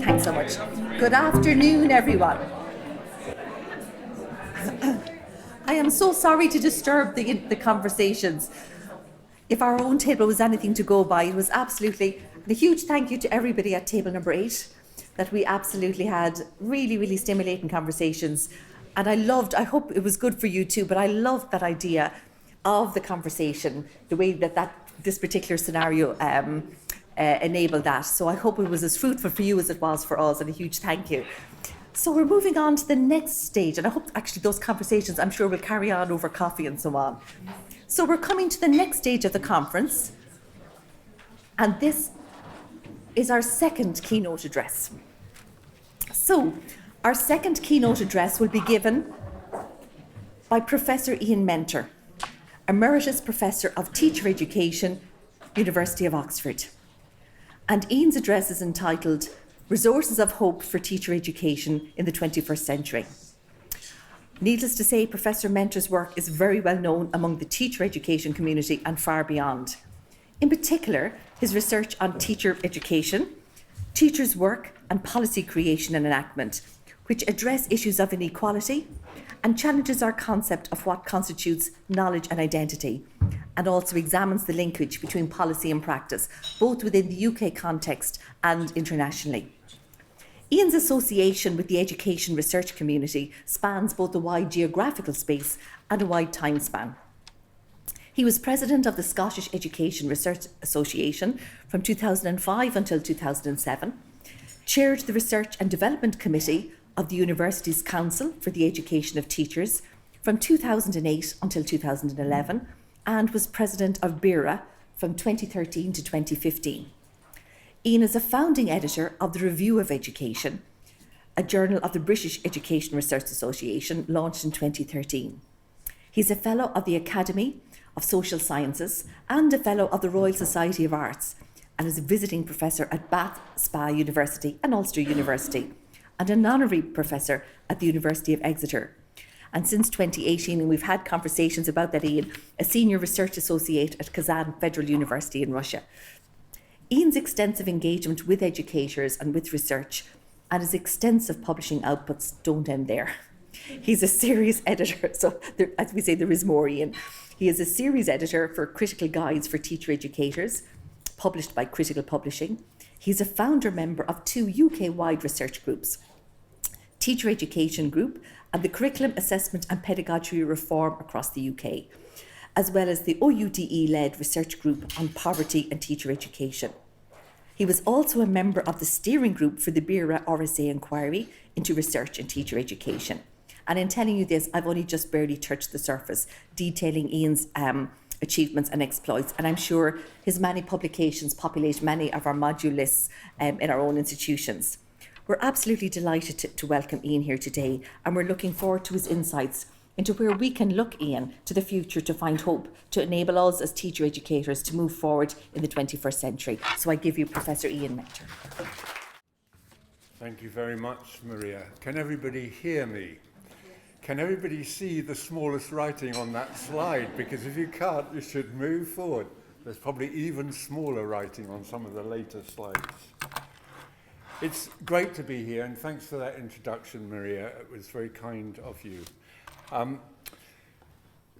Thanks so much. Good afternoon, everyone. I am so sorry to disturb the conversations. If our own table was anything to go by, it was absolutely, and a huge thank you to everybody at table number 8, that we absolutely had really, really stimulating conversations. And I hope it was good for you too, but I loved that idea of the conversation, the way that this particular scenario enabled that. So I hope it was as fruitful for you as it was for us, and a huge thank you. So we're moving on to the next stage, and I hope actually those conversations, I'm sure, will carry on over coffee and so on. So we're coming to the next stage of the conference, and this is our second keynote address. So our second keynote address will be given by Professor Ian Menter, Emeritus Professor of Teacher Education, University of Oxford. And Ian's address is entitled Resources of Hope for Teacher Education in the 21st Century. Needless to say, Professor Menter's work is very well known among the teacher education community and far beyond. In particular, his research on teacher education, teachers' work and policy creation and enactment, which address issues of inequality and challenges our concept of what constitutes knowledge and identity, and also examines the linkage between policy and practice, both within the UK context and internationally. Ian's association with the education research community spans both a wide geographical space and a wide time span. He was president of the Scottish Education Research Association from 2005 until 2007, chaired the Research and Development Committee of the University's Council for the Education of Teachers from 2008 until 2011, and was president of BERA from 2013 to 2015. Ian is a founding editor of the Review of Education, a journal of the British Education Research Association, launched in 2013. He's a fellow of the Academy of Social Sciences and a fellow of the Royal Society of Arts, and is a visiting professor at Bath Spa University and Ulster University, and an honorary professor at the University of Exeter. And since 2018, and we've had conversations about that, Ian, a senior research associate at Kazan Federal University in Russia. Ian's extensive engagement with educators and with research and his extensive publishing outputs don't end there. He's a series editor, so there, as we say, there is more, Ian. He is a series editor for Critical Guides for Teacher Educators, published by Critical Publishing. He's a founder member of 2 UK-wide research groups, Teacher Education Group and the Curriculum Assessment and Pedagogy Reform across the UK, as well as the OUDE-led research group on poverty and teacher education. He was also a member of the steering group for the BERA RSA inquiry into research and teacher education. And in telling you this, I've only just barely touched the surface, detailing Ian's achievements and exploits, and I'm sure his many publications populate many of our module lists in our own institutions. We're absolutely delighted to welcome Ian here today, and we're looking forward to his insights into where we can look, Ian, to the future to find hope, to enable us as teacher educators to move forward in the 21st century. So I give you Professor Ian Menter. Thank you very much, Maria. Can everybody hear me? Can everybody see the smallest writing on that slide? Because if you can't, you should move forward. There's probably even smaller writing on some of the later slides. It's great to be here, and thanks for that introduction, Maria. It was very kind of you. I'm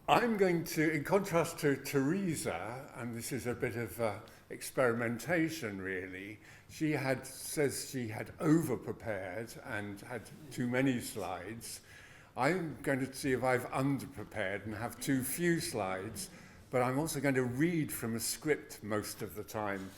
going to, in contrast to Teresa, and this is a bit of experimentation really, she says she had over-prepared and had too many slides. I'm going to see if I've under-prepared and have too few slides, but I'm also going to read from a script most of the time,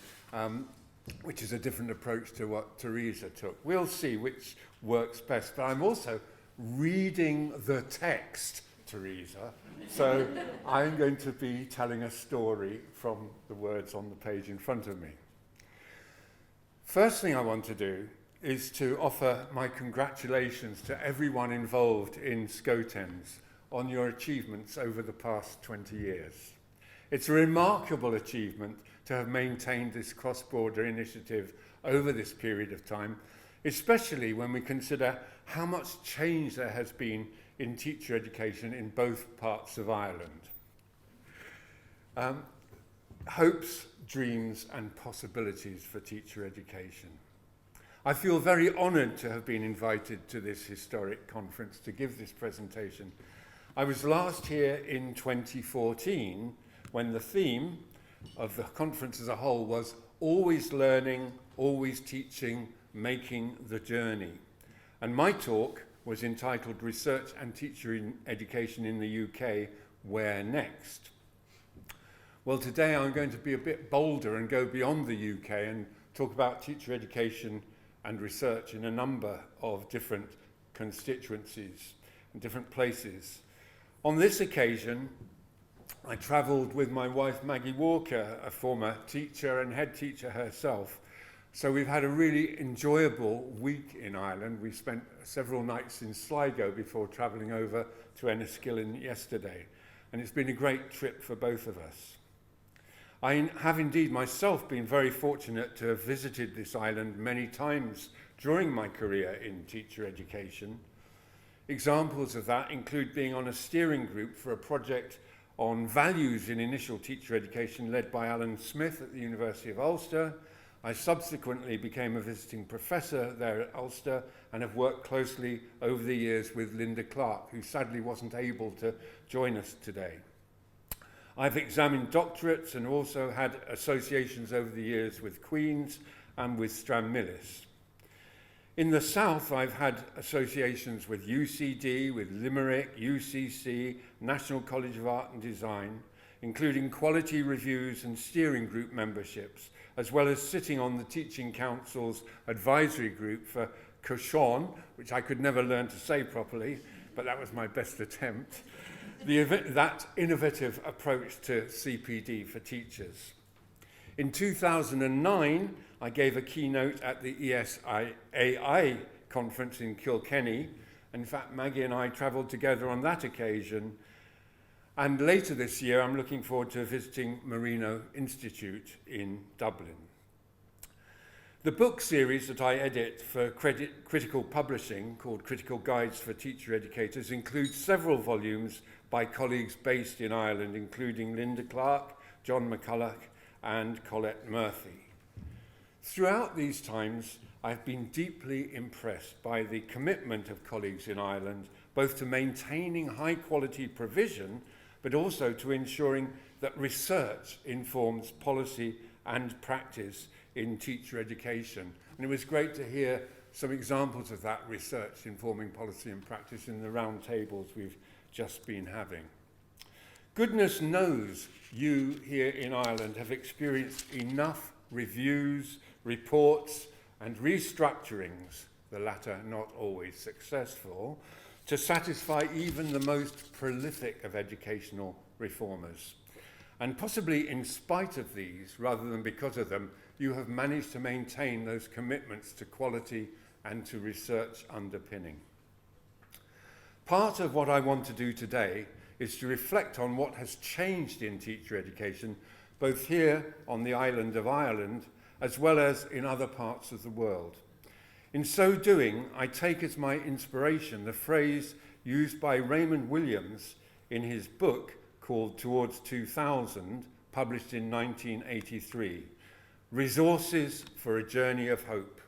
which is a different approach to what Teresa took. We'll see which works best, but I'm also reading the text, Teresa, so I'm going to be telling a story from the words on the page in front of me. First thing I want to do is to offer my congratulations to everyone involved in SCOTEMS on your achievements over the past 20 years. It's a remarkable achievement to have maintained this cross-border initiative over this period of time, especially when we consider how much change there has been in teacher education in both parts of Ireland. Hopes, dreams, and possibilities for teacher education. I feel very honoured to have been invited to this historic conference to give this presentation. I was last here in 2014 when the theme of the conference as a whole was always learning, always teaching, making the journey. And my talk was entitled Research and Teacher Education in the UK, Where Next? Well, today I'm going to be a bit bolder and go beyond the UK and talk about teacher education and research in a number of different constituencies and different places. On this occasion, I travelled with my wife Maggie Walker, a former teacher and head teacher herself. So we've had a really enjoyable week in Ireland. We spent several nights in Sligo before travelling over to Enniskillen yesterday. And it's been a great trip for both of us. I have indeed myself been very fortunate to have visited this island many times during my career in teacher education. Examples of that include being on a steering group for a project on values in initial teacher education led by Alan Smith at the University of Ulster. I subsequently became a visiting professor there at Ulster and have worked closely over the years with Linda Clark, who sadly wasn't able to join us today. I've examined doctorates and also had associations over the years with Queen's and with Stranmillis. In the south, I've had associations with UCD, with Limerick, UCC, National College of Art and Design, including quality reviews and steering group memberships, as well as sitting on the Teaching Council's advisory group for Cochon, which I could never learn to say properly, but that was my best attempt, that innovative approach to CPD for teachers. In 2009, I gave a keynote at the ESAI conference in Kilkenny. In fact, Maggie and I travelled together on that occasion. And later this year, I'm looking forward to visiting Marino Institute in Dublin. The book series that I edit for Critical Publishing, called Critical Guides for Teacher Educators, includes several volumes by colleagues based in Ireland, including Linda Clark, John McCulloch, and Colette Murphy. Throughout these times, I've been deeply impressed by the commitment of colleagues in Ireland, both to maintaining high-quality provision, but also to ensuring that research informs policy and practice in teacher education. And it was great to hear some examples of that research informing policy and practice in the round tables we've just been having. Goodness knows you here in Ireland have experienced enough reviews, reports, and restructurings, the latter not always successful, to satisfy even the most prolific of educational reformers. And possibly in spite of these, rather than because of them, you have managed to maintain those commitments to quality and to research underpinning. Part of what I want to do today is to reflect on what has changed in teacher education, both here on the island of Ireland, as well as in other parts of the world. In so doing, I take as my inspiration the phrase used by Raymond Williams in his book called Towards 2000, published in 1983, Resources for a Journey of Hope.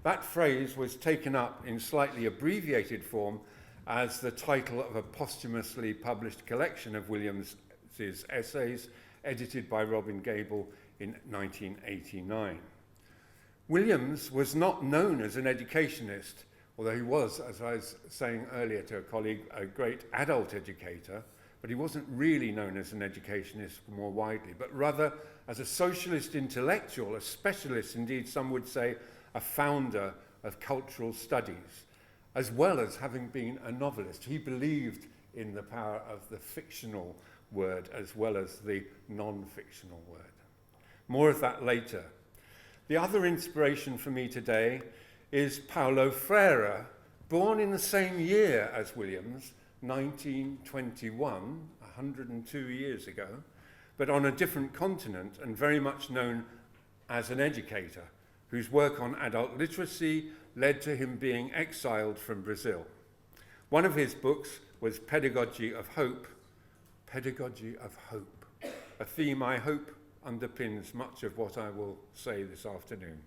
That phrase was taken up in slightly abbreviated form as the title of a posthumously published collection of Williams's essays, edited by Robin Gable in 1989. Williams was not known as an educationist, although he was, as I was saying earlier to a colleague, a great adult educator, but he wasn't really known as an educationist more widely, but rather as a socialist intellectual, a specialist, indeed some would say a founder of cultural studies, as well as having been a novelist. He believed in the power of the fictional word as well as the non-fictional word. More of that later. The other inspiration for me today is Paulo Freire, born in the same year as Williams, 1921, 102 years ago, but on a different continent and very much known as an educator, whose work on adult literacy led to him being exiled from Brazil. One of his books was Pedagogy of Hope, a theme I hope underpins much of what I will say this afternoon.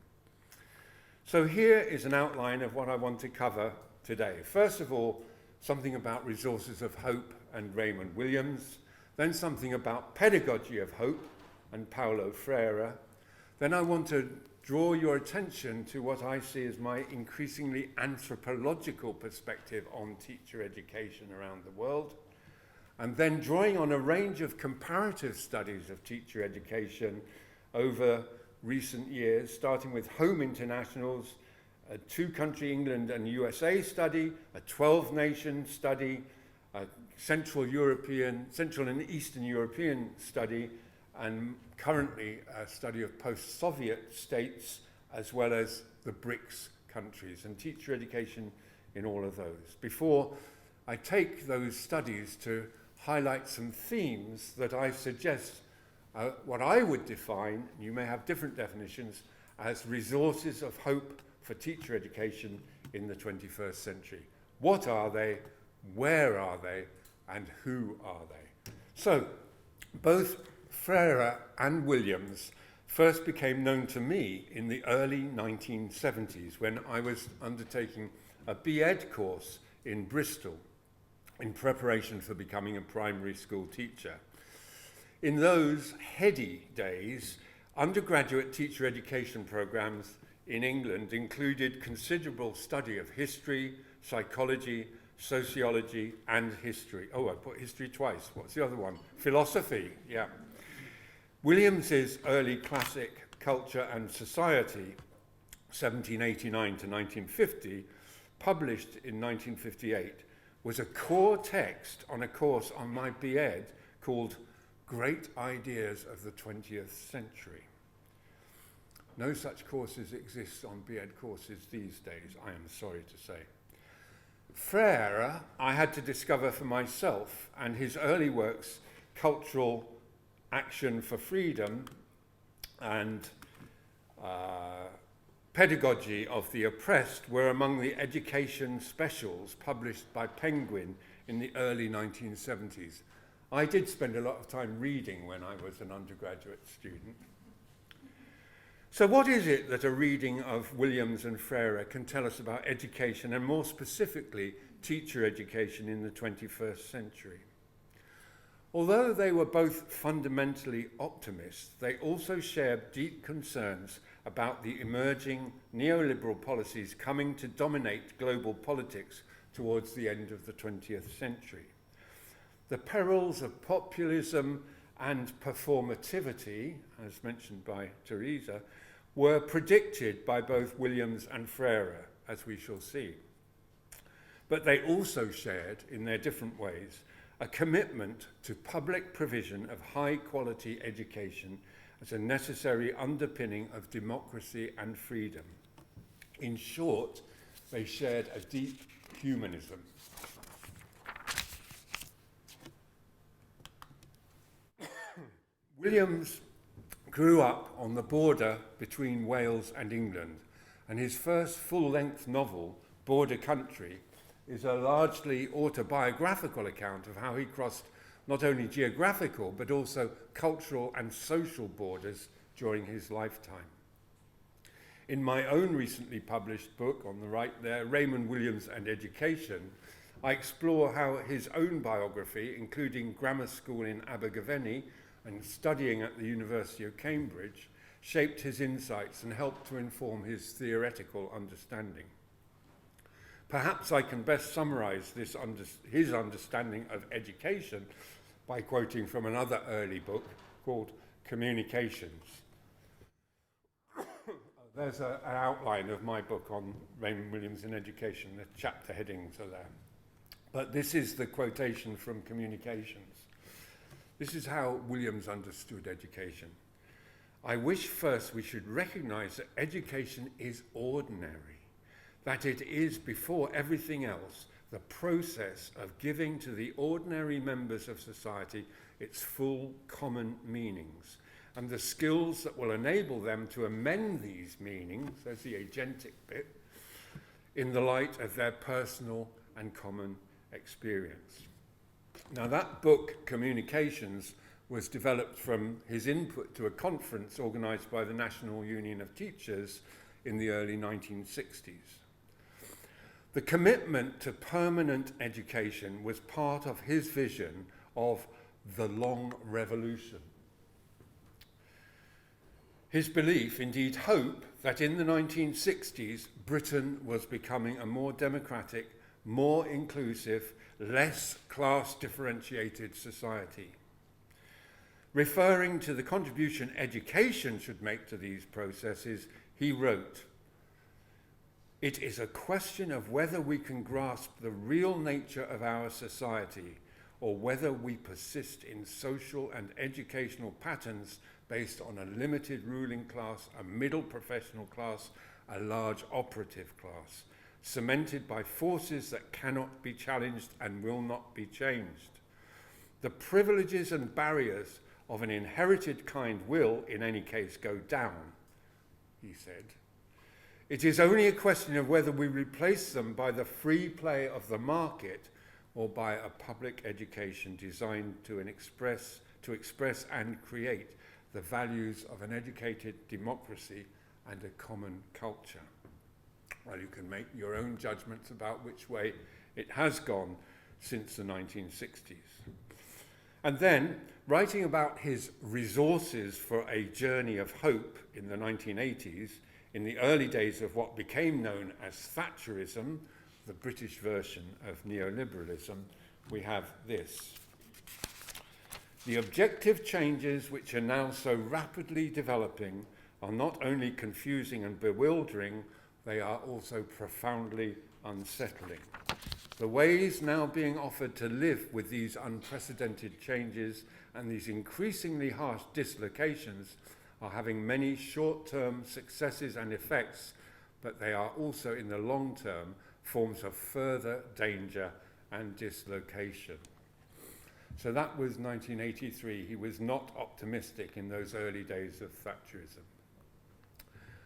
So here is an outline of what I want to cover today. First of all, something about resources of hope and Raymond Williams, then something about pedagogy of hope and Paulo Freire. Then I want to draw your attention to what I see as my increasingly anthropological perspective on teacher education around the world. And then drawing on a range of comparative studies of teacher education over recent years, starting with Home International's a 2-country England and USA study, a 12-nation study, a Central and Eastern European study, and currently a study of post-Soviet states, as well as the BRICS countries, and teacher education in all of those. Before I take those studies to highlight some themes that I suggest what I would define, you may have different definitions, as resources of hope for teacher education in the 21st century. What are they? Where are they? And who are they? So, both Freire and Williams first became known to me in the early 1970s when I was undertaking a B.Ed course in Bristol in preparation for becoming a primary school teacher. In those heady days, undergraduate teacher education programs in England included considerable study of history, psychology, sociology, and history. Oh, I put history twice. What's the other one? Philosophy, yeah. Williams's early classic Culture and Society, 1789 to 1950, published in 1958, was a core text on a course on my B.Ed called Great Ideas of the 20th Century. No such courses exist on B.Ed courses these days, I am sorry to say. Freire, I had to discover for myself, and his early works, Cultural Action for Freedom and Pedagogy of the Oppressed, were among the education specials published by Penguin in the early 1970s. I did spend a lot of time reading when I was an undergraduate student. So what is it that a reading of Williams and Freire can tell us about education, and more specifically, teacher education in the 21st century? Although they were both fundamentally optimists, they also shared deep concerns about the emerging neoliberal policies coming to dominate global politics towards the end of the 20th century. The perils of populism and performativity, as mentioned by Teresa, were predicted by both Williams and Freire, as we shall see. But they also shared, in their different ways, a commitment to public provision of high-quality education as a necessary underpinning of democracy and freedom. In short, they shared a deep humanism. Williams grew up on the border between Wales and England, and his first full-length novel, Border Country, is a largely autobiographical account of how he crossed not only geographical but also cultural and social borders during his lifetime. In my own recently published book, on the right there, Raymond Williams and Education, I explore how his own biography, including grammar school in Abergavenny and studying at the University of Cambridge, shaped his insights and helped to inform his theoretical understanding. Perhaps I can best summarize his understanding of education by quoting from another early book called Communications. There's an outline of my book on Raymond Williams in Education. The chapter headings are there. But this is the quotation from Communications. This is how Williams understood education. I wish first we should recognize that education is ordinary, that it is, before everything else, the process of giving to the ordinary members of society its full common meanings, and the skills that will enable them to amend these meanings, there's the agentic bit, in the light of their personal and common experience. Now, that book, Communications, was developed from his input to a conference organised by the National Union of Teachers in the early 1960s. The commitment to permanent education was part of his vision of the long revolution. His belief, indeed hope, that in the 1960s Britain was becoming a more democratic, more inclusive, less class-differentiated society. Referring to the contribution education should make to these processes, he wrote, "It is a question of whether we can grasp the real nature of our society or whether we persist in social and educational patterns based on a limited ruling class, a middle professional class, a large operative class, cemented by forces that cannot be challenged and will not be changed. The privileges and barriers of an inherited kind will, in any case, go down," he said. "It is only a question of whether we replace them by the free play of the market or by a public education designed to express and create the values of an educated democracy and a common culture." Well, you can make your own judgments about which way it has gone since the 1960s. And then, writing about his resources for a journey of hope in the 1980s, in the early days of what became known as Thatcherism, the British version of neoliberalism, we have this. "The objective changes which are now so rapidly developing are not only confusing and bewildering, they are also profoundly unsettling. The ways now being offered to live with these unprecedented changes and these increasingly harsh dislocations are having many short-term successes and effects, but they are also in the long term forms of further danger and dislocation." So that was 1983. He was not optimistic in those early days of Thatcherism.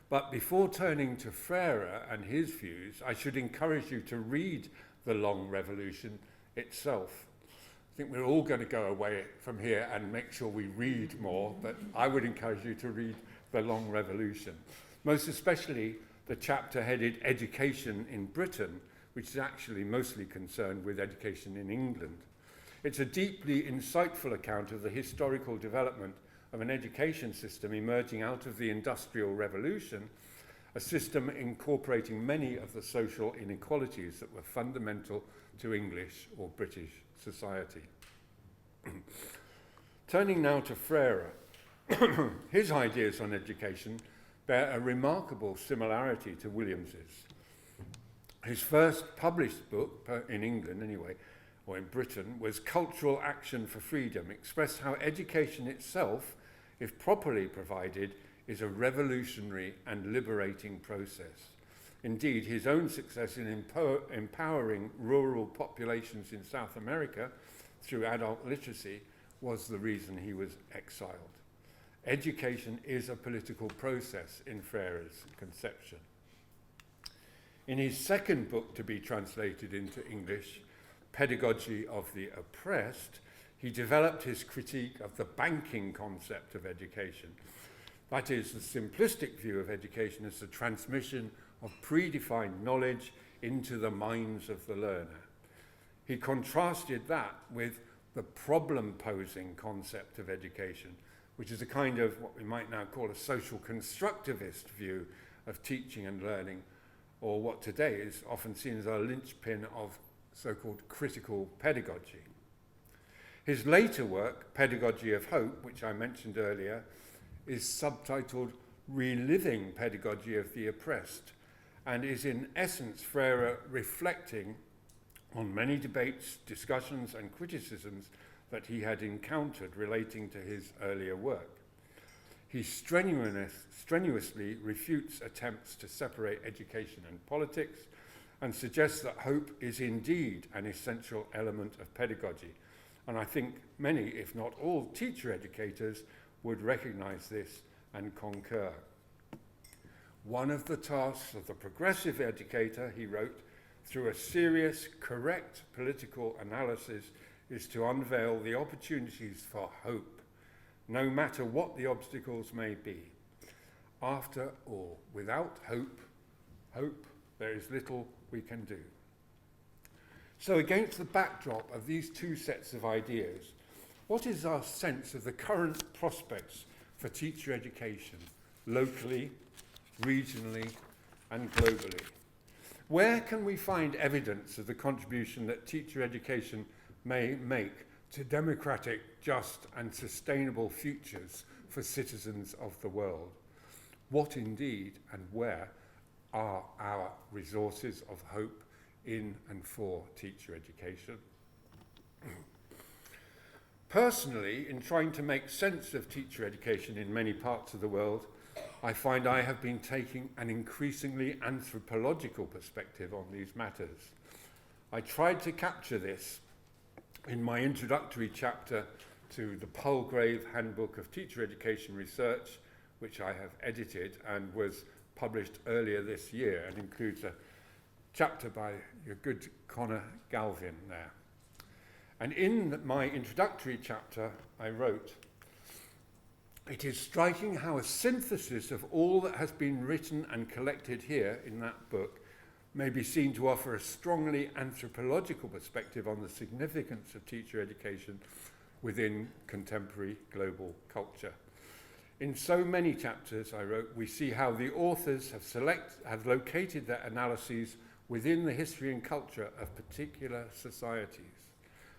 But before turning to Freire and his views, I should encourage you to read The Long Revolution itself. I think we're all going to go away from here and make sure we read more, but I would encourage you to read The Long Revolution, most especially the chapter headed Education in Britain, which is actually mostly concerned with education in England. It's a deeply insightful account of the historical development of an education system emerging out of the Industrial Revolution, a system incorporating many of the social inequalities that were fundamental to English or British society. Turning now to Freire, his ideas on education bear a remarkable similarity to Williams's. His first published book, in England anyway, or in Britain, was Cultural Action for Freedom, expressed how education itself, if properly provided, is a revolutionary and liberating process. Indeed, his own success in empowering rural populations in South America through adult literacy was the reason he was exiled. Education is a political process in Freire's conception. In his second book to be translated into English, Pedagogy of the Oppressed, he developed his critique of the banking concept of education. That is, the simplistic view of education as the transmission of predefined knowledge into the minds of the learner. He contrasted that with the problem-posing concept of education, which is a kind of what we might now call a social constructivist view of teaching and learning, or what today is often seen as a linchpin of so-called critical pedagogy. His later work, Pedagogy of Hope, which I mentioned earlier, is subtitled Reliving Pedagogy of the Oppressed, and is in essence Freire reflecting on many debates, discussions and criticisms that he had encountered relating to his earlier work. He strenuously refutes attempts to separate education and politics and suggests that hope is indeed an essential element of pedagogy. And I think many, if not all, teacher educators would recognize this and concur. One of the tasks of the progressive educator, he wrote, through a serious, correct political analysis, is to unveil the opportunities for hope, no matter what the obstacles may be. After all, without hope, there is little we can do. So against the backdrop of these two sets of ideas, what is our sense of the current prospects for teacher education, locally, regionally, and globally? Where can we find evidence of the contribution that teacher education may make to democratic, just, and sustainable futures for citizens of the world? What indeed and where are our resources of hope in and for teacher education? Personally, in trying to make sense of teacher education in many parts of the world, I find I have been taking an increasingly anthropological perspective on these matters. I tried to capture this in my introductory chapter to the Palgrave Handbook of Teacher Education Research, which I have edited and was published earlier this year, and includes a chapter by your good Connor Galvin there. And in my introductory chapter, I wrote, "It is striking how a synthesis of all that has been written and collected here in that book may be seen to offer a strongly anthropological perspective on the significance of teacher education within contemporary global culture. In so many chapters," I wrote, "we see how the authors have located their analyses within the history and culture of particular societies.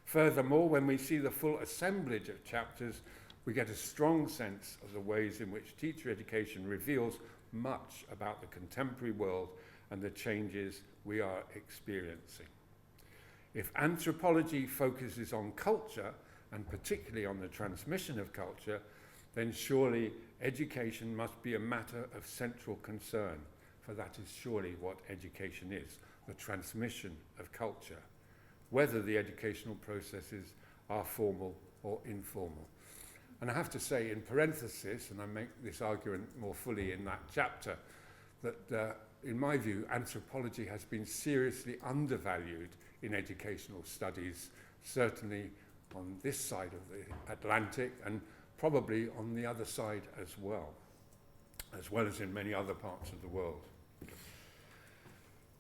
Furthermore, when we see the full assemblage of chapters, we get a strong sense of the ways in which teacher education reveals much about the contemporary world and the changes we are experiencing. If anthropology focuses on culture, and particularly on the transmission of culture, then surely education must be a matter of central concern, for that is surely what education is, the transmission of culture, whether the educational processes are formal or informal." And I have to say, in parenthesis, and I make this argument more fully in that chapter, that in my view, anthropology has been seriously undervalued in educational studies, certainly on this side of the Atlantic and probably on the other side as well as in many other parts of the world.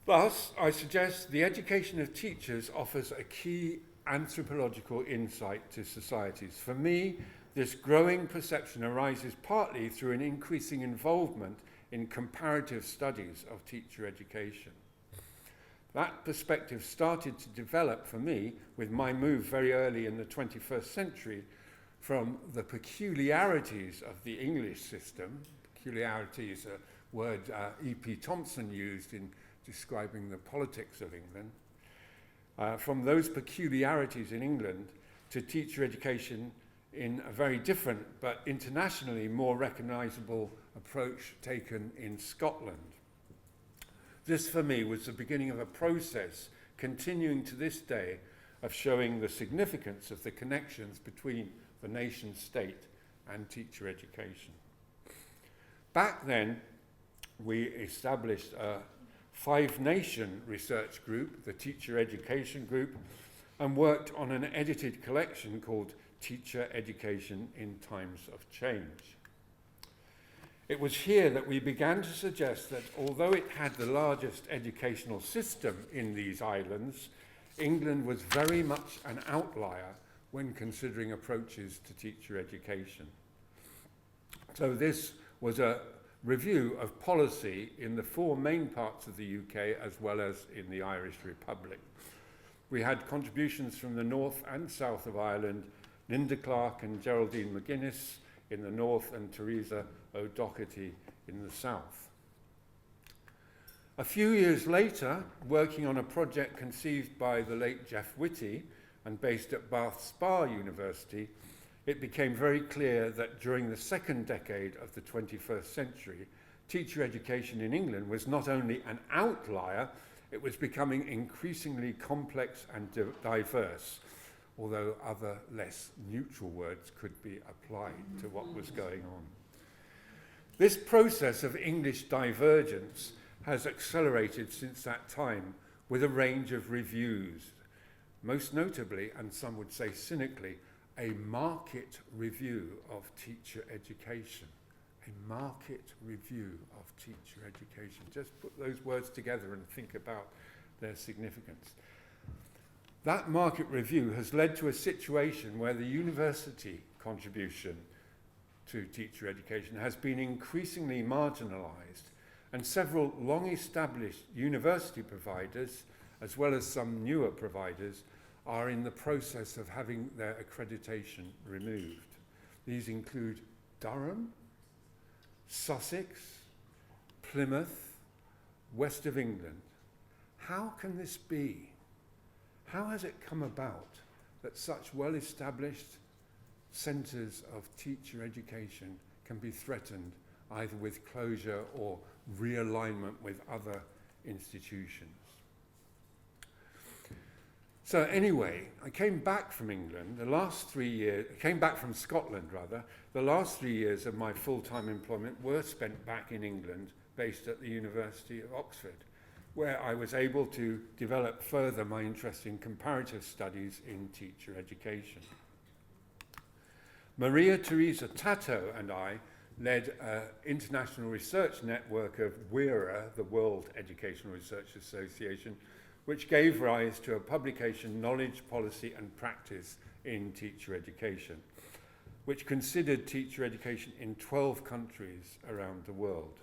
Thus, I suggest the education of teachers offers a key anthropological insight to societies. For me, this growing perception arises partly through an increasing involvement in comparative studies of teacher education. That perspective started to develop for me with my move very early in the 21st century from the peculiarities of the English system. Peculiarity is a word E.P. Thompson used in describing the politics of England. From those peculiarities in England to teacher education in a very different but internationally more recognisable approach taken in Scotland. This for me was the beginning of a process continuing to this day of showing the significance of the connections between the nation state and teacher education. Back then, we established a 5-nation research group, the Teacher Education Group, and worked on an edited collection called Teacher Education in Times of Change. It was here that we began to suggest that although it had the largest educational system in these islands, England was very much an outlier when considering approaches to teacher education. So this was a review of policy in the 4 main parts of the UK as well as in the Irish Republic. We had contributions from the north and south of Ireland, Linda Clark and Geraldine McGuinness in the north and Teresa O'Doherty in the south. A few years later, working on a project conceived by the late Jeff Whitty and based at Bath Spa University, it became very clear that during the second decade of the 21st century, teacher education in England was not only an outlier, it was becoming increasingly complex and diverse, although other less neutral words could be applied to what was going on. This process of English divergence has accelerated since that time with a range of reviews, most notably, and some would say cynically, a market review of teacher education. a market review of teacher education. Just put those words together and think about their significance. That market review has led to a situation where the university contribution to teacher education has been increasingly marginalised, and several long-established university providers, as well as some newer providers, are in the process of having their accreditation removed. These include Durham, Sussex, Plymouth, West of England. How can this be? How has it come about that such well-established centres of teacher education can be threatened either with closure or realignment with other institutions? So anyway, I came back from England, came back from Scotland rather. The last 3 years of my full-time employment were spent back in England, based at the University of Oxford, where I was able to develop further my interest in comparative studies in teacher education. Maria Teresa Tato and I led an international research network of WERA, the World Educational Research Association, which gave rise to a publication, Knowledge, Policy and Practice in Teacher Education, which considered teacher education in 12 countries around the world.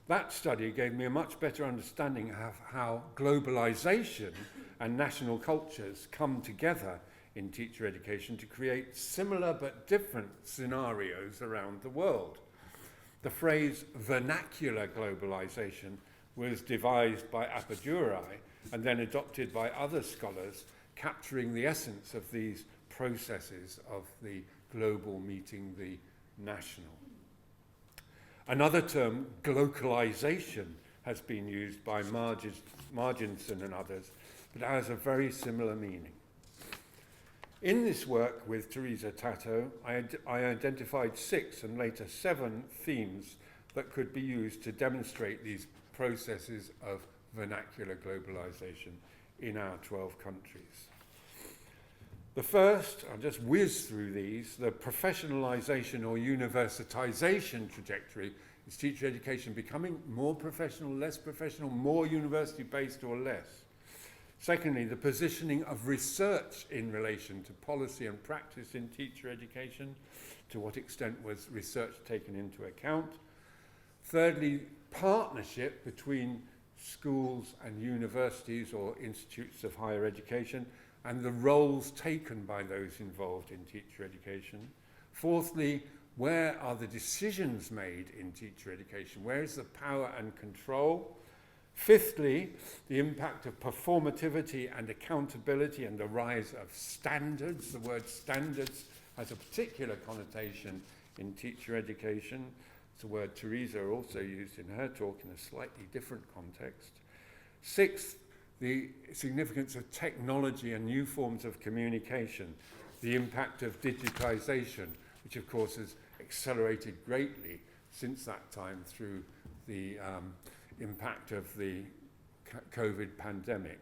That study gave me a much better understanding of how globalization and national cultures come together in teacher education to create similar but different scenarios around the world. The phrase vernacular globalization was devised by Appaduri and then adopted by other scholars, capturing the essence of these processes of the global meeting the national. Another term, glocalization, has been used by Marginson and others, but has a very similar meaning. In this work with Teresa Tato, I identified 6 and later 7 themes that could be used to demonstrate these processes of vernacular globalization in our 12 countries. The first, I'll just whiz through these, the professionalization or universitization trajectory is teacher education becoming more professional, less professional, more university-based or less. Secondly, the positioning of research in relation to policy and practice in teacher education. To what extent was research taken into account? Thirdly, partnership between schools and universities or institutes of higher education and the roles taken by those involved in teacher education. Fourthly, where are the decisions made in teacher education? Where is the power and control? Fifthly, the impact of performativity and accountability and the rise of standards. The word standards has a particular connotation in teacher education. It's a word Teresa also used in her talk in a slightly different context. Sixth, the significance of technology and new forms of communication, the impact of digitization, which of course has accelerated greatly since that time through the impact of the COVID pandemic.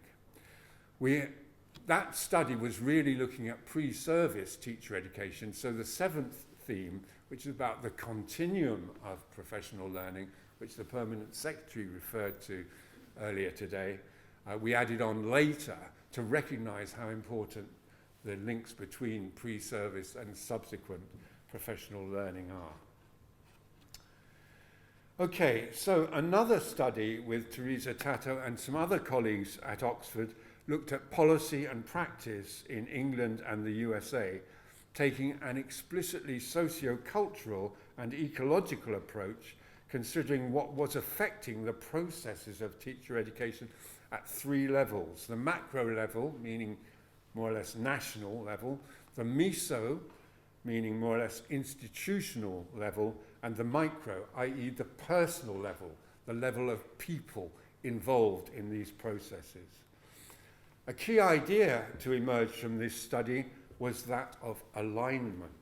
That study was really looking at pre-service teacher education, so the 7th theme, which is about the continuum of professional learning, which the Permanent Secretary referred to earlier today, we added on later to recognize how important the links between pre-service and subsequent professional learning are. Okay, so another study with Teresa Tato and some other colleagues at Oxford looked at policy and practice in England and the USA, taking an explicitly socio-cultural and ecological approach, considering what was affecting the processes of teacher education at 3 levels. The macro level, meaning more or less national level, the meso, meaning more or less institutional level, and the micro, i.e. the personal level, the level of people involved in these processes. A key idea to emerge from this study was that of alignment,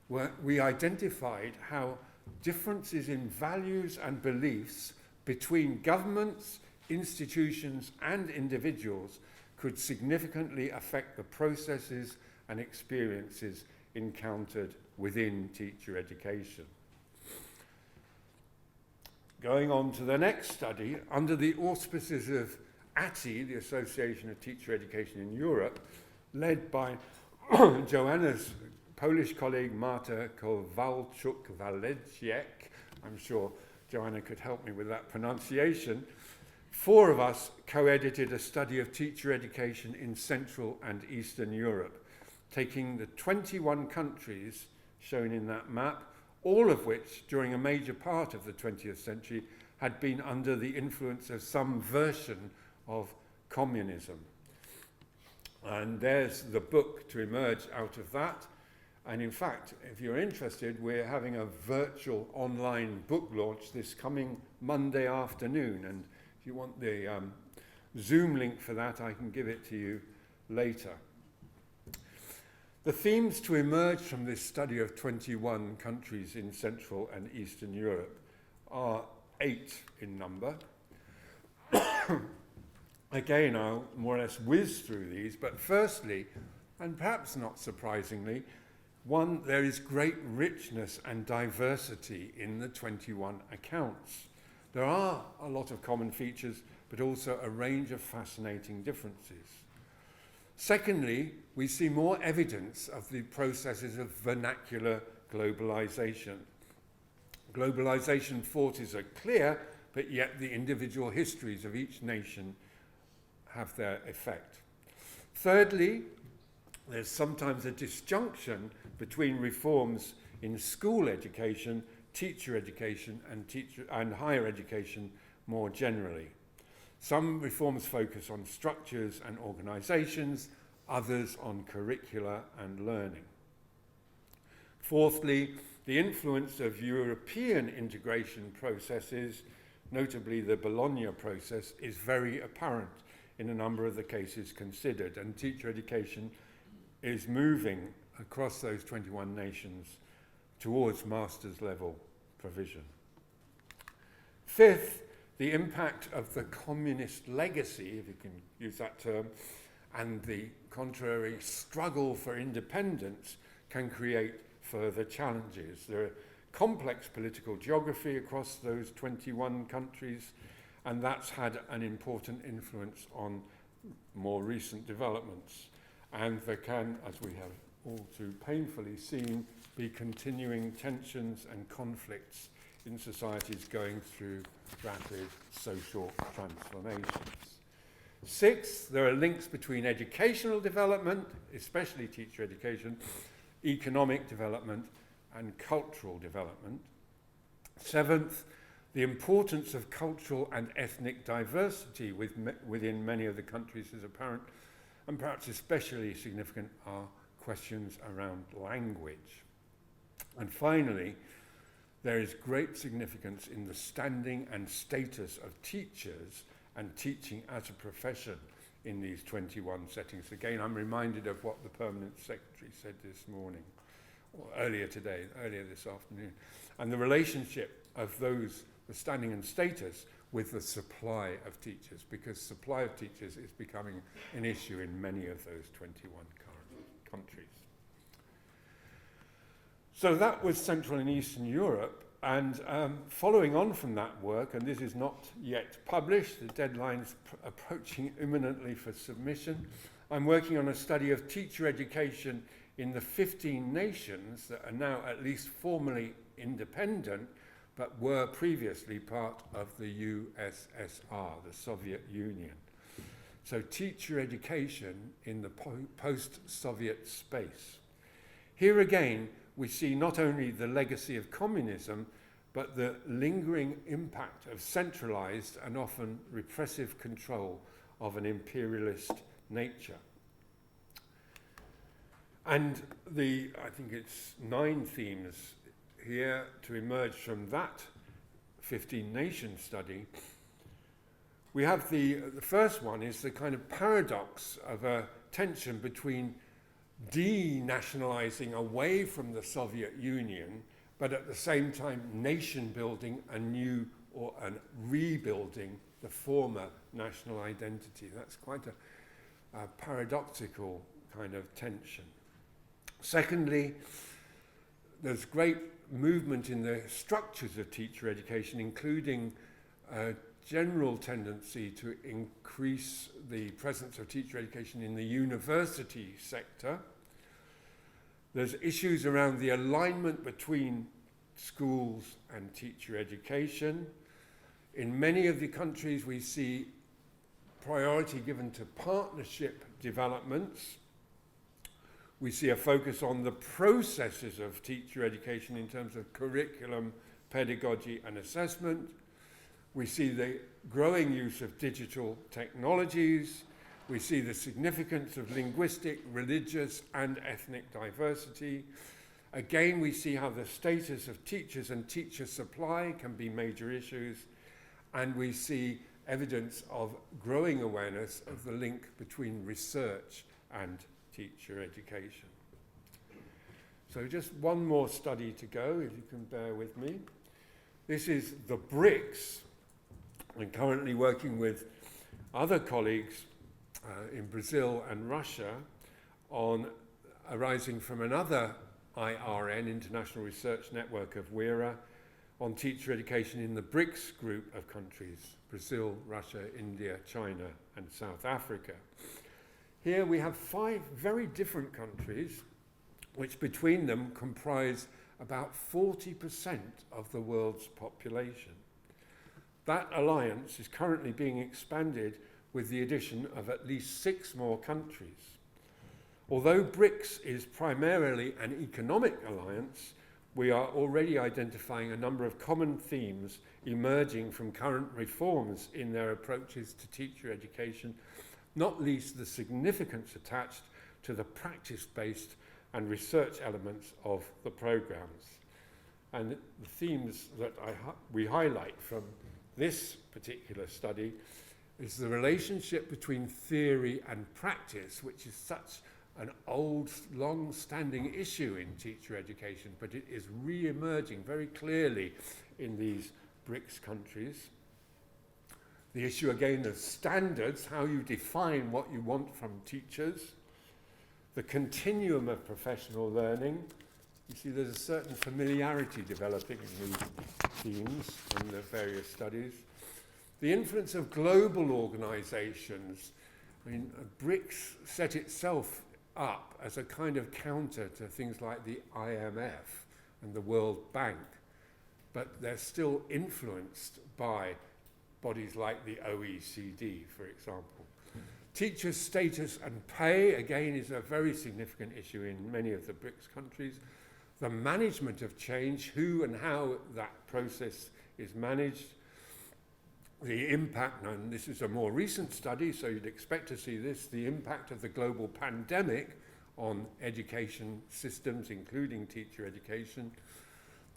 where we identified how differences in values and beliefs between governments, institutions, and individuals could significantly affect the processes and experiences encountered within teacher education. Going on to the next study, under the auspices of ATI, the Association of Teacher Education in Europe, led by Joanna's Polish colleague Marta Kowalczuk-Waleciek. I'm sure Joanna could help me with that pronunciation. 4 of us co-edited a study of teacher education in Central and Eastern Europe, taking the 21 countries shown in that map, all of which, during a major part of the 20th century, had been under the influence of some version of communism. And there's the book to emerge out of that. And in fact, if you're interested, we're having a virtual online book launch this coming Monday afternoon. And if you want the Zoom link for that, I can give it to you later. The themes to emerge from this study of 21 countries in Central and Eastern Europe are 8 in number. Again, I'll more or less whiz through these, but firstly, and perhaps not surprisingly, 1, there is great richness and diversity in the 21 accounts. There are a lot of common features, but also a range of fascinating differences. Secondly, we see more evidence of the processes of vernacular globalization. Globalization forces are clear, but yet the individual histories of each nation have their effect. Thirdly, there's sometimes a disjunction between reforms in school education, teacher education, and higher education more generally. Some reforms focus on structures and organizations, others on curricula and learning. Fourthly, the influence of European integration processes, notably the Bologna process, is very apparent in a number of the cases considered, and teacher education is moving across those 21 nations towards master's level provision. Fifth, the impact of the communist legacy, if you can use that term, and the contrary struggle for independence can create further challenges. There are complex political geography across those 21 countries, and that's had an important influence on more recent developments. And there can, as we have all too painfully seen, be continuing tensions and conflicts in societies going through rapid social transformations. Sixth, there are links between educational development, especially teacher education, economic development, and cultural development. Seventh, the importance of cultural and ethnic diversity within many of the countries is apparent, and perhaps especially significant are questions around language. And finally, there is great significance in the standing and status of teachers and teaching as a profession in these 21 settings. Again, I'm reminded of what the Permanent Secretary said this morning, or earlier this afternoon, and the relationship of those, the standing and status, with the supply of teachers, because supply of teachers is becoming an issue in many of those 21 current countries. So that was Central and Eastern Europe, and following on from that work, and this is not yet published, the deadline's approaching imminently for submission, I'm working on a study of teacher education in the 15 nations that are now at least formally independent, but were previously part of the USSR, the Soviet Union. So teacher education in the post-Soviet space. Here again, we see not only the legacy of communism, but the lingering impact of centralized and often repressive control of an imperialist nature. And I think it's 9 themes here to emerge from that 15-nation study. We have the first one is the kind of paradox of a tension between denationalizing away from the Soviet Union, but at the same time nation building and rebuilding the former national identity. That's quite a paradoxical kind of tension. Secondly, there's great movement in the structures of teacher education, including a general tendency to increase the presence of teacher education in the university sector. There's issues around the alignment between schools and teacher education. In many of the countries, we see priority given to partnership developments. We see a focus on the processes of teacher education in terms of curriculum, pedagogy, and assessment. We see the growing use of digital technologies. We see the significance of linguistic, religious, and ethnic diversity. Again, we see how the status of teachers and teacher supply can be major issues. And we see evidence of growing awareness of the link between research and teacher education. So just one more study to go, if you can bear with me. This is the BRICS. I'm currently working with other colleagues in Brazil and Russia on arising from another IRN, International Research Network of WIRA, on teacher education in the BRICS group of countries, Brazil, Russia, India, China, and South Africa. Here we have 5 very different countries, which between them comprise about 40% of the world's population. That alliance is currently being expanded with the addition of at least 6 more countries. Although BRICS is primarily an economic alliance, we are already identifying a number of common themes emerging from current reforms in their approaches to teacher education, not least the significance attached to the practice-based and research elements of the programs. And the themes that we highlight from this particular study is the relationship between theory and practice, which is such an old, long-standing issue in teacher education, but it is re-emerging very clearly in these BRICS countries. The issue again of standards, how you define what you want from teachers. The continuum of professional learning. You see there's a certain familiarity developing in these themes in the various studies. The influence of global organizations. I mean, BRICS set itself up as a kind of counter to things like the IMF and the World Bank, but they're still influenced by bodies like the OECD, for example. Teacher status and pay, again, is a very significant issue in many of the BRICS countries. The management of change, who and how that process is managed. The impact, and this is a more recent study, so you'd expect to see this, the impact of the global pandemic on education systems, including teacher education,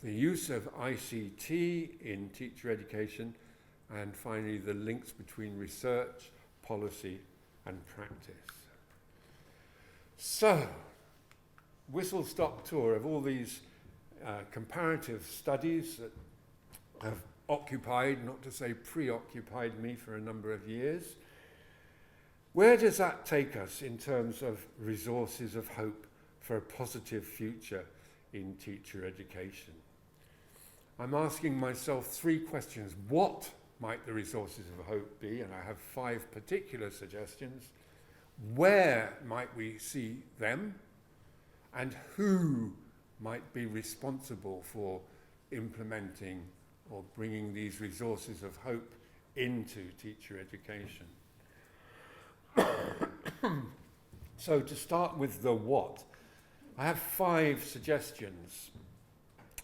the use of ICT in teacher education, and finally the links between research, policy, and practice. So, whistle-stop tour of all these comparative studies that have occupied, not to say preoccupied me for a number of years. Where does that take us in terms of resources of hope for a positive future in teacher education? I'm asking myself 3 questions. What might the resources of hope be? And I have 5 particular suggestions. Where might we see them? And who might be responsible for implementing or bringing these resources of hope into teacher education? So to start with the what, I have 5 suggestions.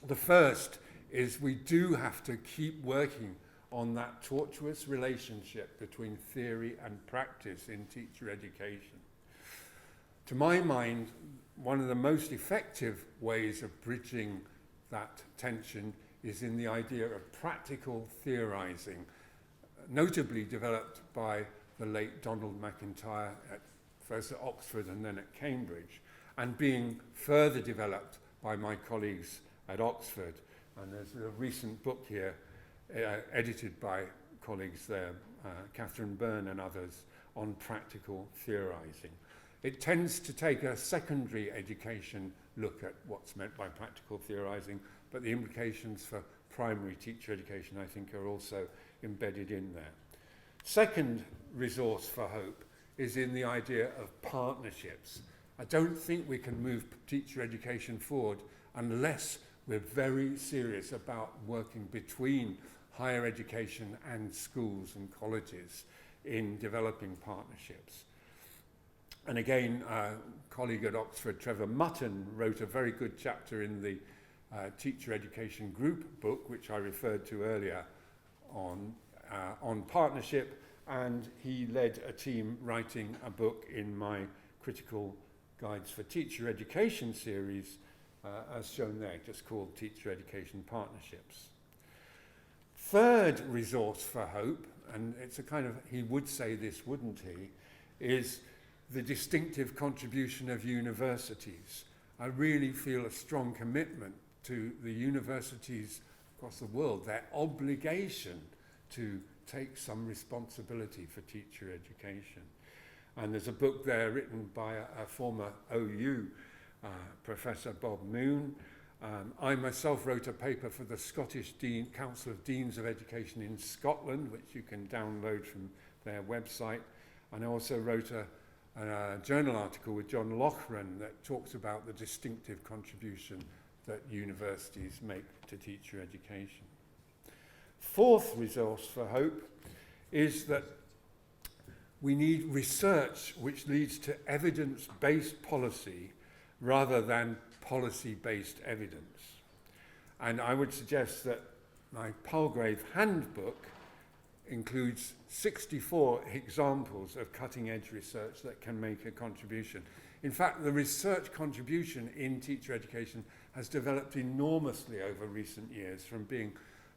The first is we do have to keep working on that tortuous relationship between theory and practice in teacher education. To my mind, one of the most effective ways of bridging that tension is in the idea of practical theorizing, notably developed by the late Donald MacIntyre, first at Oxford and then at Cambridge, and being further developed by my colleagues at Oxford. And there's a recent book here edited by colleagues there, Catherine Byrne and others, on practical theorizing. It tends to take a secondary education look at what's meant by practical theorising, but the implications for primary teacher education, I think, are also embedded in there. Second resource for hope is in the idea of partnerships. I don't think we can move teacher education forward unless we're very serious about working between higher education and schools and colleges in developing partnerships. And again, a colleague at Oxford, Trevor Mutton, wrote a very good chapter in the Teacher Education Group book, which I referred to earlier, on partnership, and he led a team writing a book in my Critical Guides for Teacher Education series, as shown there, just called Teacher Education Partnerships. Third resource for hope, and it's a kind of, he would say this, wouldn't he, is the distinctive contribution of universities. I really feel a strong commitment to the universities across the world, their obligation to take some responsibility for teacher education. And there's a book there written by a former OU Professor Bob Moon. I myself wrote a paper for the Scottish Council of Deans of Education in Scotland, which you can download from their website. And I also wrote a journal article with John Loughran that talks about the distinctive contribution that universities make to teacher education. Fourth resource for hope is that we need research which leads to evidence-based policy rather than policy-based evidence. And I would suggest that my Palgrave Handbook includes 64 examples of cutting-edge research that can make a contribution. In fact, the research contribution in teacher education has developed enormously over recent years, from being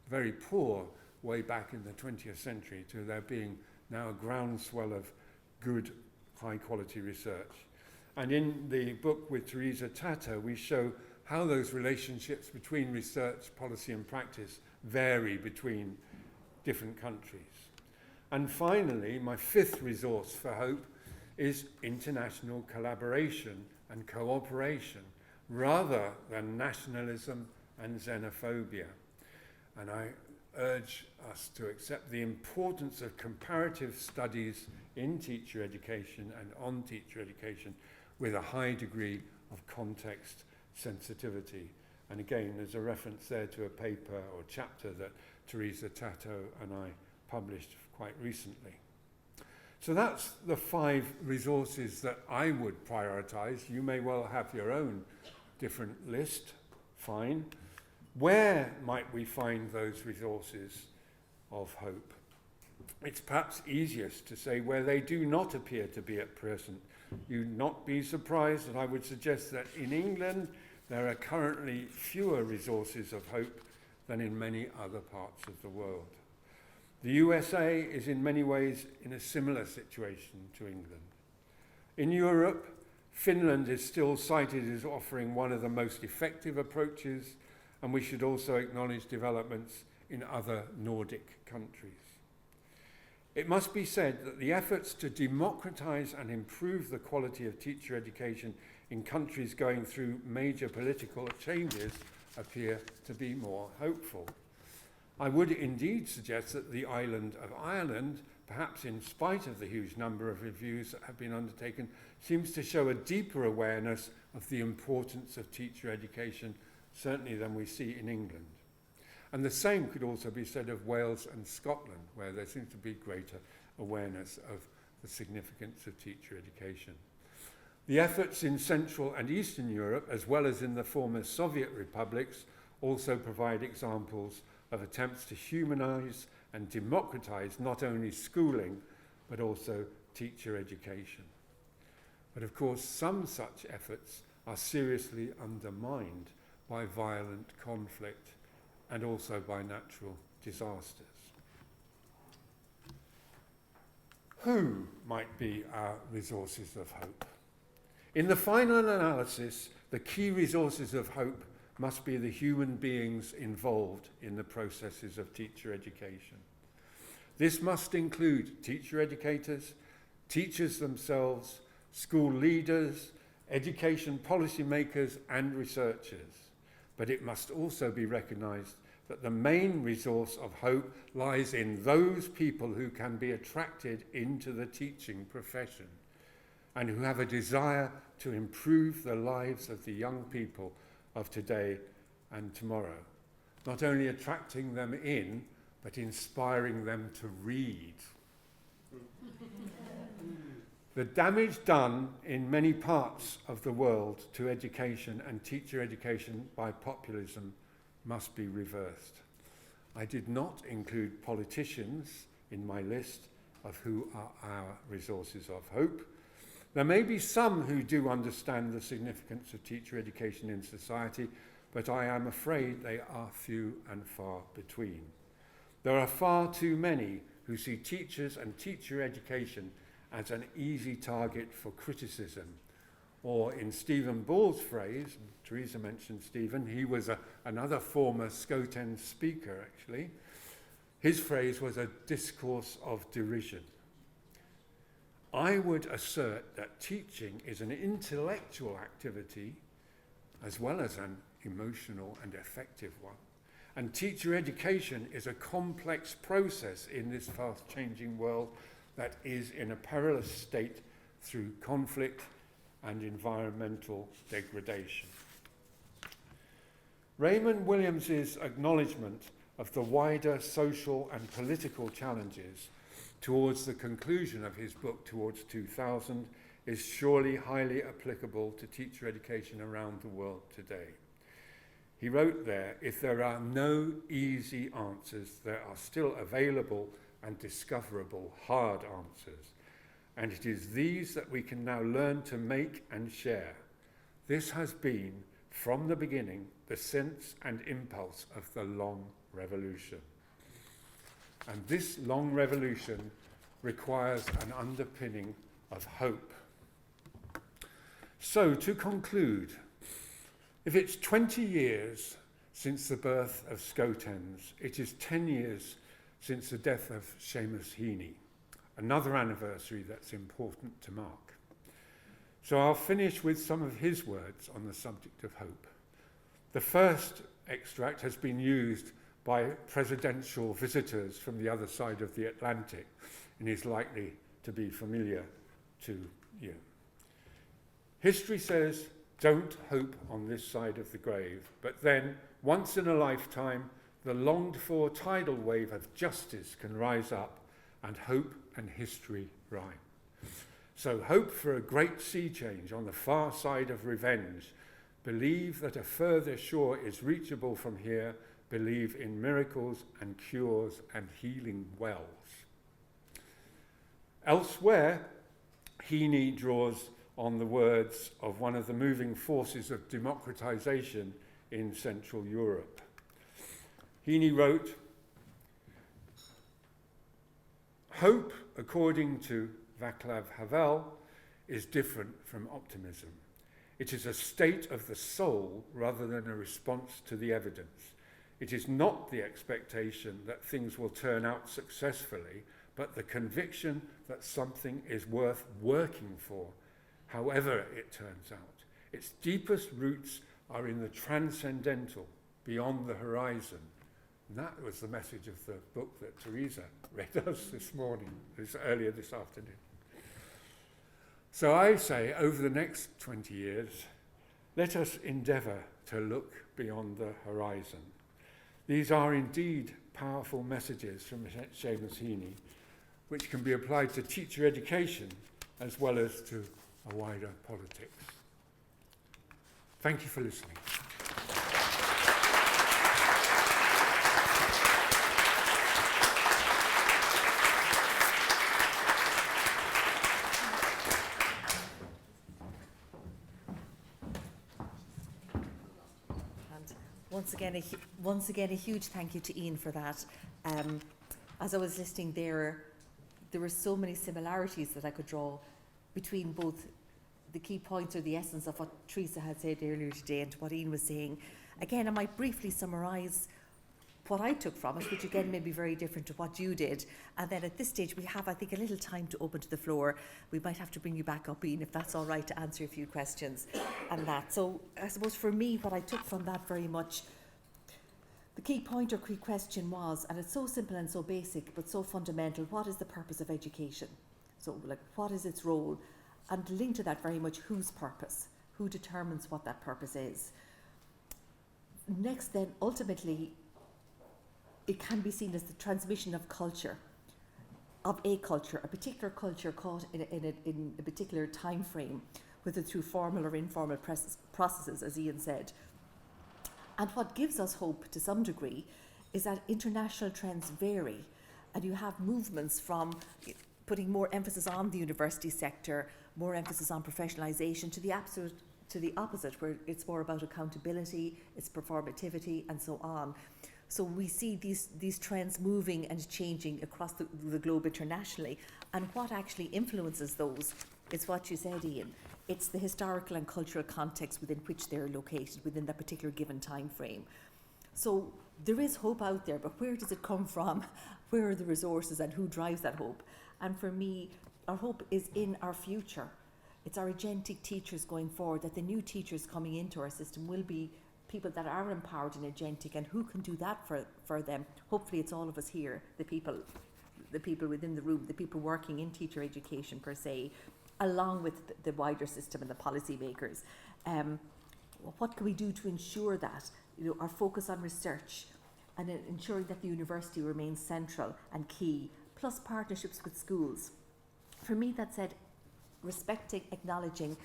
very poor way back in the 20th century to there being now a groundswell of good, high-quality research. And in the book with Teresa Tata, we show how those relationships between research, policy, and practice vary between different countries. And finally, my fifth resource for hope is international collaboration and cooperation rather than nationalism and xenophobia. And I urge us to accept the importance of comparative studies in teacher education and on teacher education with a high degree of context sensitivity. And again, there's a reference there to a paper or chapter that Teresa Tato and I published quite recently. So that's the 5 resources that I would prioritize. You may well have your own different list, fine. Where might we find those resources of hope? It's perhaps easiest to say where they do not appear to be at present. You'd not be surprised that I would suggest that in England there are currently fewer resources of hope than in many other parts of the world. The USA is in many ways in a similar situation to England. In Europe, Finland is still cited as offering one of the most effective approaches, and we should also acknowledge developments in other Nordic countries. It must be said that the efforts to democratize and improve the quality of teacher education in countries going through major political changes appear to be more hopeful. I would indeed suggest that the island of Ireland, perhaps in spite of the huge number of reviews that have been undertaken, seems to show a deeper awareness of the importance of teacher education, certainly than we see in England. And the same could also be said of Wales and Scotland, where there seems to be greater awareness of the significance of teacher education. The efforts in Central and Eastern Europe, as well as in the former Soviet republics, also provide examples of attempts to humanize and democratize not only schooling, but also teacher education. But of course, some such efforts are seriously undermined by violent conflict and also by natural disasters. Who might be our resources of hope? In the final analysis, the key resources of hope must be the human beings involved in the processes of teacher education. This must include teacher educators, teachers themselves, school leaders, education policymakers and researchers. But it must also be recognised that the main resource of hope lies in those people who can be attracted into the teaching profession and who have a desire to improve the lives of the young people of today and tomorrow. Not only attracting them in, but inspiring them to read. The damage done in many parts of the world to education and teacher education by populism must be reversed. I did not include politicians in my list of who are our resources of hope. There may be some who do understand the significance of teacher education in society, but I am afraid they are few and far between. There are far too many who see teachers and teacher education as an easy target for criticism. Or in Stephen Ball's phrase, Teresa mentioned Stephen, he was another former SCOTEN speaker actually. His phrase was a discourse of derision. I would assert that teaching is an intellectual activity as well as an emotional and effective one. And teacher education is a complex process in this fast-changing world that is in a perilous state through conflict and environmental degradation. Raymond Williams's acknowledgement of the wider social and political challenges towards the conclusion of his book Towards 2000 is surely highly applicable to teacher education around the world today. He wrote there, "If there are no easy answers, there are still available and discoverable hard answers. And it is these that we can now learn to make and share. This has been, from the beginning, the sense and impulse of the long revolution." And this long revolution requires an underpinning of hope. So, to conclude, if it's 20 years since the birth of SCOTENs, it is 10 years since the death of Seamus Heaney, another anniversary that's important to mark. So I'll finish with some of his words on the subject of hope. The first extract has been used by presidential visitors from the other side of the Atlantic and is likely to be familiar to you. History says, don't hope on this side of the grave, but then, once in a lifetime, the longed-for tidal wave of justice can rise up, and hope and history rhyme. So hope for a great sea change on the far side of revenge. Believe that a further shore is reachable from here. Believe in miracles and cures and healing wells. Elsewhere, Heaney draws on the words of one of the moving forces of democratization in Central Europe. Heaney wrote, "Hope, according to Václav Havel, is different from optimism. It is a state of the soul rather than a response to the evidence. It is not the expectation that things will turn out successfully, but the conviction that something is worth working for, however it turns out. Its deepest roots are in the transcendental, beyond the horizon." And that was the message of the book that Teresa read us this morning, earlier this afternoon. So I say, over the next 20 years, let us endeavour to look beyond the horizon. These are indeed powerful messages from Seamus Heaney, which can be applied to teacher education as well as to a wider politics. Thank you for listening. Once again, a huge thank you to Ian for that. As I was listening there were so many similarities that I could draw between both the key points or the essence of what Teresa had said earlier today and what Ian was saying. Again, I might briefly summarise what I took from it, which again may be very different to what you did. And then at this stage we have, I think, a little time to open to the floor. We might have to bring you back up, Ian, if that's all right, to answer a few questions and that. So I suppose for me, what I took from that very much, the key point or key question was, and it's so simple and so basic but so fundamental, what is the purpose of education? So like, what is its role? And linked to that very much, whose purpose? Who determines what that purpose is? Next then, ultimately, it can be seen as the transmission of culture, of a particular culture caught in a particular time frame, whether through formal or informal processes, as Ian said. And what gives us hope to some degree is that international trends vary, and you have movements from putting more emphasis on the university sector, more emphasis on professionalisation, to the opposite, where it's more about accountability, it's performativity, and so on. So we see these trends moving and changing across the globe internationally. And what actually influences those is what you said, Ian. It's the historical and cultural context within which they're located, within that particular given time frame. So there is hope out there, but where does it come from? Where are the resources and who drives that hope? And for me, our hope is in our future. It's our agentic teachers going forward, that the new teachers coming into our system will be people that are empowered in agentic, and who can do that for them. Hopefully it's all of us here, the people within the room, the people working in teacher education per se, along with the wider system and the policy makers. What can we do to ensure that? Our focus on research and ensuring that the university remains central and key, plus partnerships with schools. For me, that said, respecting, acknowledging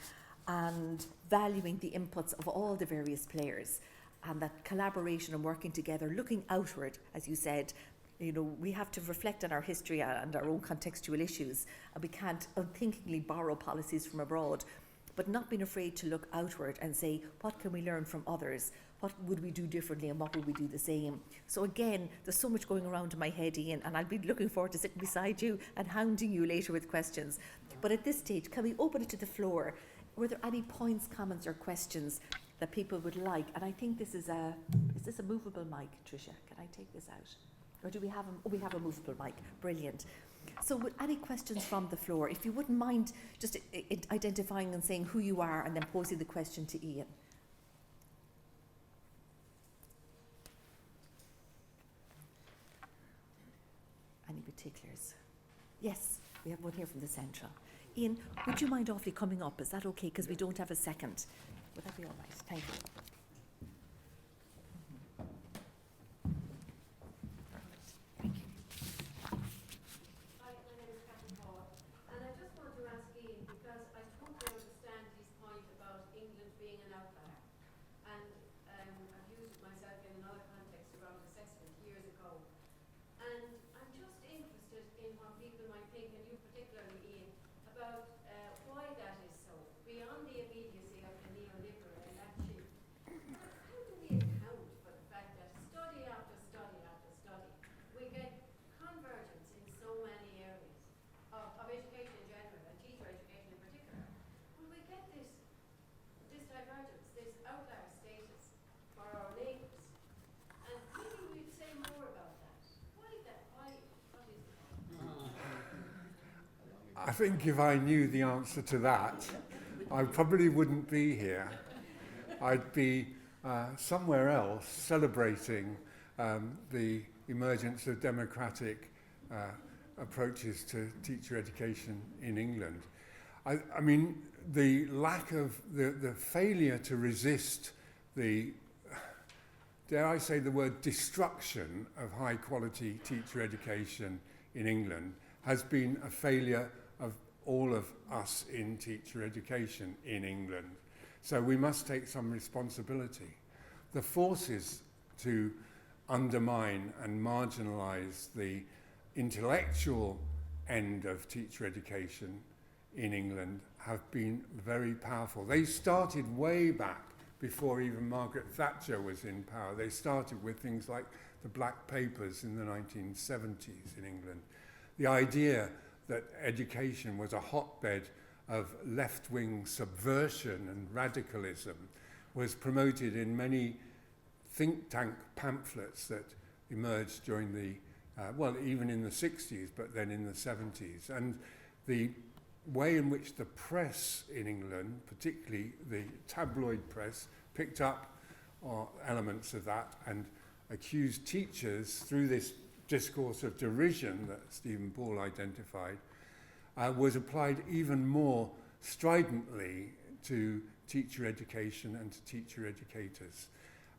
and valuing the inputs of all the various players, and that collaboration and working together, looking outward, as you said. We have to reflect on our history and our own contextual issues, and we can't unthinkingly borrow policies from abroad, but not being afraid to look outward and say, what can we learn from others? What would we do differently, and what would we do the same? So again, there's so much going around in my head, Ian, and I'll be looking forward to sitting beside you and hounding you later with questions. But at this stage, can we open it to the floor? Were there any points, comments or questions that people would like? And I think is this a movable mic, Tricia? Can I take this out? Or do we have we have a movable mic. Brilliant. So with any questions from the floor, if you wouldn't mind just identifying and saying who you are and then posing the question to Ian. Any particulars? Yes, we have one here from the central. Ian, would you mind awfully coming up? Is that okay? Because we don't have a second. Would that be all right? Thank you. I think if I knew the answer to that, I probably wouldn't be here. I'd be somewhere else celebrating the emergence of democratic approaches to teacher education in England. I mean, the lack of, the failure to resist the, dare I say the word, destruction of high quality teacher education in England has been a failure of all of us in teacher education in England. So we must take some responsibility. The forces to undermine and marginalise the intellectual end of teacher education in England have been very powerful. They started way back before even Margaret Thatcher was in power. They started with things like the Black Papers in the 1970s in England. The idea that education was a hotbed of left-wing subversion and radicalism was promoted in many think tank pamphlets that emerged during the, even in the 60s, but then in the 70s. And the way in which the press in England, particularly the tabloid press, picked up elements of that and accused teachers through this discourse of derision that Stephen Paul identified, was applied even more stridently to teacher education and to teacher educators.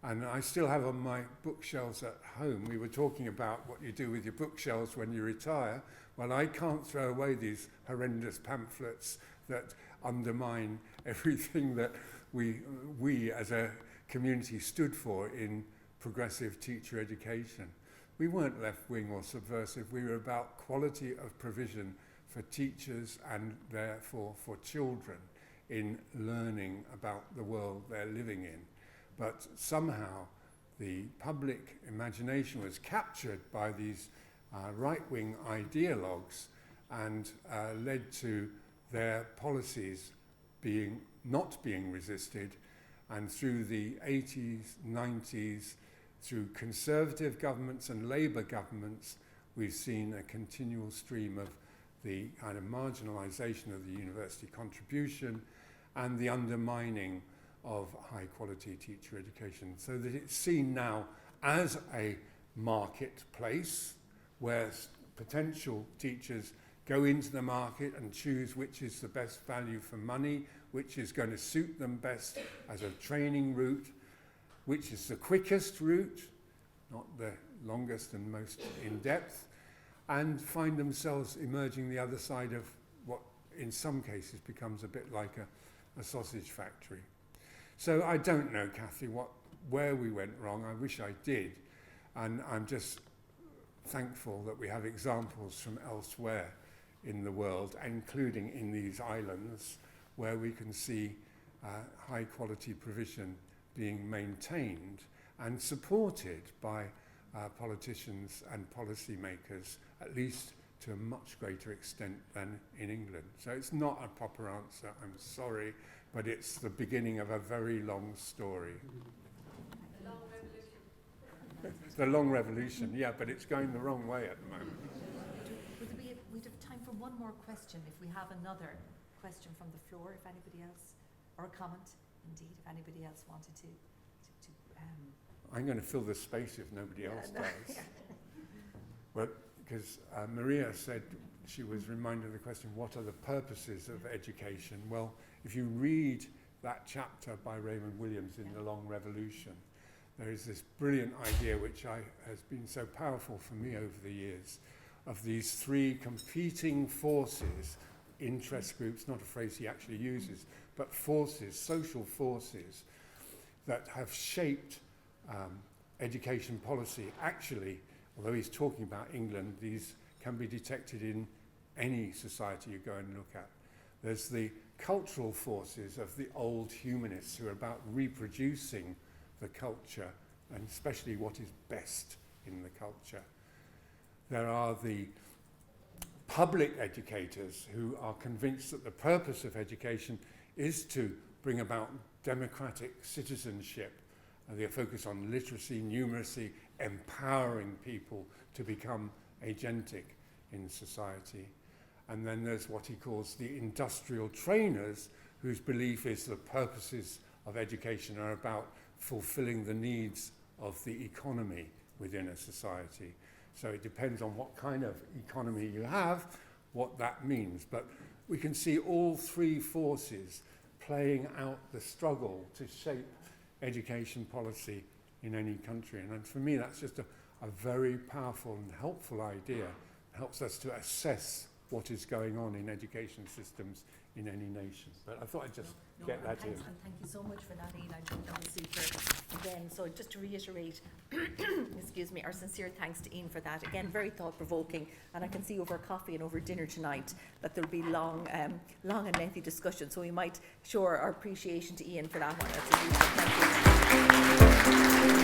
And I still have on my bookshelves at home, we were talking about what you do with your bookshelves when you retire. Well, I can't throw away these horrendous pamphlets that undermine everything that we as a community stood for in progressive teacher education. We weren't left-wing or subversive. We were about quality of provision for teachers and therefore for children in learning about the world they're living in. But somehow the public imagination was captured by these right-wing ideologues and led to their policies not being resisted. And through the 80s, 90s, through Conservative governments and Labour governments, we've seen a continual stream of the kind of marginalisation of the university contribution and the undermining of high-quality teacher education, so that it's seen now as a marketplace where potential teachers go into the market and choose which is the best value for money, which is going to suit them best as a training route, which is the quickest route, not the longest and most in-depth, and find themselves emerging the other side of what in some cases becomes a bit like a sausage factory. So I don't know, Kathy, where we went wrong. I wish I did. And I'm just thankful that we have examples from elsewhere in the world, including in these islands, where we can see high quality provision being maintained and supported by politicians and policymakers, at least to a much greater extent than in England. So it's not a proper answer, I'm sorry, but it's the beginning of a very long story. The long revolution. The long revolution, yeah, but it's going the wrong way at the moment. We'd have time for one more question if we have another question from the floor, if anybody else, or a comment, indeed, if anybody else wanted to I'm going to fill the space if nobody else does. Well, because Maria said, she was reminded of the question, what are the purposes of education? Well, if you read that chapter by Raymond Williams in The Long Revolution, there is this brilliant idea which has been so powerful for me over the years, of these three competing forces, interest groups, not a phrase he actually uses, but forces, social forces, that have shaped education policy. Actually, although he's talking about England, these can be detected in any society you go and look at. There's the cultural forces of the old humanists who are about reproducing the culture, and especially what is best in the culture. There are the public educators who are convinced that the purpose of education is to bring about democratic citizenship. They focus on literacy, numeracy, empowering people to become agentic in society. And then there's what he calls the industrial trainers, whose belief is the purposes of education are about fulfilling the needs of the economy within a society. So it depends on what kind of economy you have, what that means. But we can see all three forces playing out the struggle to shape education policy in any country. And for me, that's just a very powerful and helpful idea. It helps us to assess what is going on in education systems in any nation. But I thought I'd just get that in. And thank you so much for that, Ian. I think that was super. Again, so just to reiterate, excuse me, our sincere thanks to Ian for that. Again, very thought-provoking, and I can see over coffee and over dinner tonight that there'll be long and lengthy discussion. So we might show our appreciation to Ian for that one. That's a huge thank you.